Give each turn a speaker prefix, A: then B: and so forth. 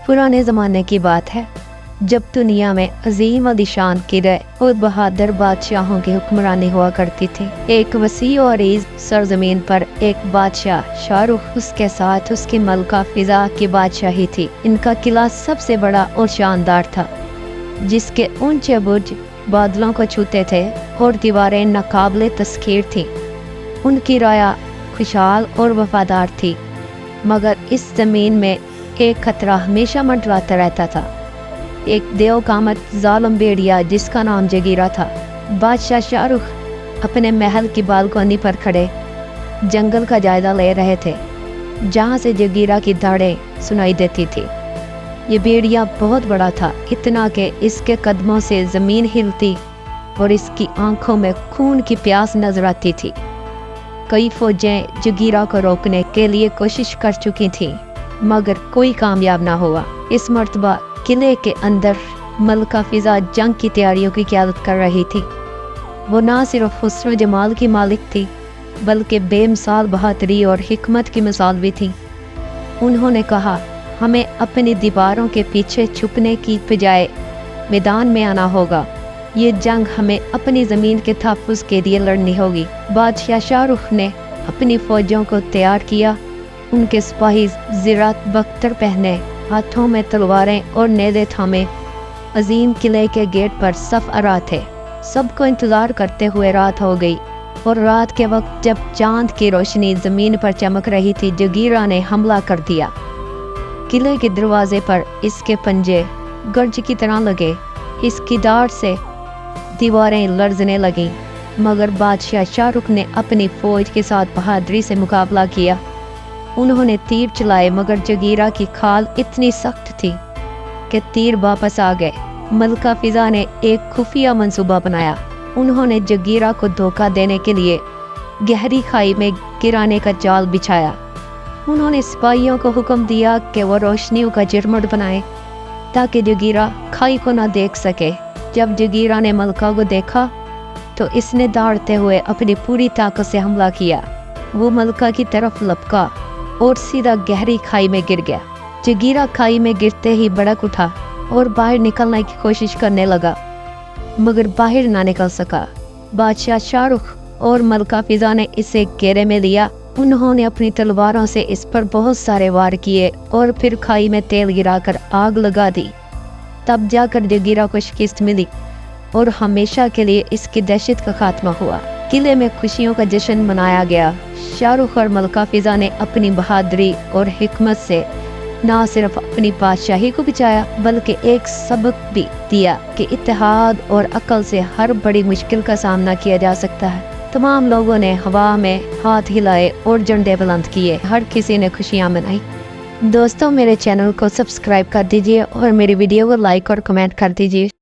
A: पुराने ज़माने की बात है जब दुनिया में अजीम अलीशान किले और बहादुर बादशाहों की हुक्मरानी हुआ करती थी। एक वसी और अरीज सरजमीन पर एक बादशाह शाहरुख, उसके साथ उसकी मलका फिजा की बादशाही थी। इनका किला सबसे बड़ा और शानदार था, जिसके ऊंचे बुर्ज बादलों को छूते थे और दीवारें नाकाबिले तस्खीर थीं। उनकी राया खुशहाल और वफादार थी, मगर इस ज़मीन में एक खतरा हमेशा मंडराता रहता था। एक देवकामत जालिम भेड़िया जिसका नाम जगीरा था। बादशाह शाहरुख अपने महल की बालकोनी पर खड़े जंगल का जायजा ले रहे थे, जहाँ से जगीरा की दहाड़ें सुनाई देती थी। ये भेड़िया बहुत बड़ा था, इतना कि इसके कदमों से ज़मीन हिलती और इसकी आंखों में खून की प्यास नजर आती थी। कई फौजें जगीरा को रोकने के लिए कोशिश कर चुकी थीं, मगर कोई कामयाब ना हुआ। इस मर्तबा किले के अंदर मलका फिजा जंग की तैयारियों की क़यादत कर रही थी। वो ना सिर्फ हुस्न जमाल की मालिक थी, बल्कि बेमिसाल बहादुरी और हिकमत की मिसाल भी थी। उन्होंने कहा, हमें अपनी दीवारों के पीछे छुपने की बजाय मैदान में आना होगा। ये जंग हमें अपनी ज़मीन के तहफ़्फ़ुज़ के लिए लड़नी होगी। बादशाह शाहरुख ने अपनी फ़ौजों को तैयार किया। उनके सिपाही ज़िरात बख्तर पहने, हाथों में तलवारें और नेज़े थामे अजीम किले के गेट पर सफ़ आरा थे। सबको इंतज़ार करते हुए रात हो गई, और रात के वक्त जब चांद की रोशनी ज़मीन पर चमक रही थी, जगीरा ने हमला कर दिया। किले के दरवाजे पर इसके पंजे गर्ज की तरह लगे। इसकी डांट से दीवारें लरजने लगीं, मगर बादशाह शाहरुख ने अपनी फौज के साथ बहादुरी से मुकाबला किया। उन्होंने तीर चलाए, मगर जगीरा की खाल इतनी सख्त थी कि तीर वापस आ गए। मलका फिजा ने एक खुफिया मंसूबा बनाया। उन्होंने जगीरा को धोखा देने के लिए गहरी खाई में गिराने का जाल बिछाया। उन्होंने सिपाहियों को हुक्म दिया कि वो रोशनियों का झिरमट बनाए ताकि जगीरा खाई को ना देख सके। जब जगीरा ने मलका को देखा तो इसने दौड़ते हुए अपनी पूरी ताकत से हमला किया। वो मलका की तरफ लपका और सीधा गहरी खाई में गिर गया। जगीरा खाई में गिरते ही भड़क उठा और बाहर निकलने की कोशिश करने लगा, मगर बाहर ना निकल सका। बादशाह शाहरुख और मलका फिजा ने इसे घेरे में लिया। उन्होंने अपनी तलवारों से इस पर बहुत सारे वार किए और फिर खाई में तेल गिराकर आग लगा दी। तब जाकर जगीरा को शिकस्त मिली और हमेशा के लिए इसकी दहशत का खात्मा हुआ। किले में खुशियों का जश्न मनाया गया। शाहरुख और मलका फिजा ने अपनी बहादुरी और हिकमत से ना सिर्फ अपनी बादशाही को बचाया, बल्कि एक सबक भी दिया कि इत्तेहाद और अक्ल से हर बड़ी मुश्किल का सामना किया जा सकता है। तमाम लोगों ने हवा में हाथ हिलाए और झंडे बुलंद किए। हर किसी ने खुशियां मनाई। दोस्तों, मेरे चैनल को सब्सक्राइब कर दीजिए और मेरी वीडियो को लाइक और कमेंट कर दीजिए।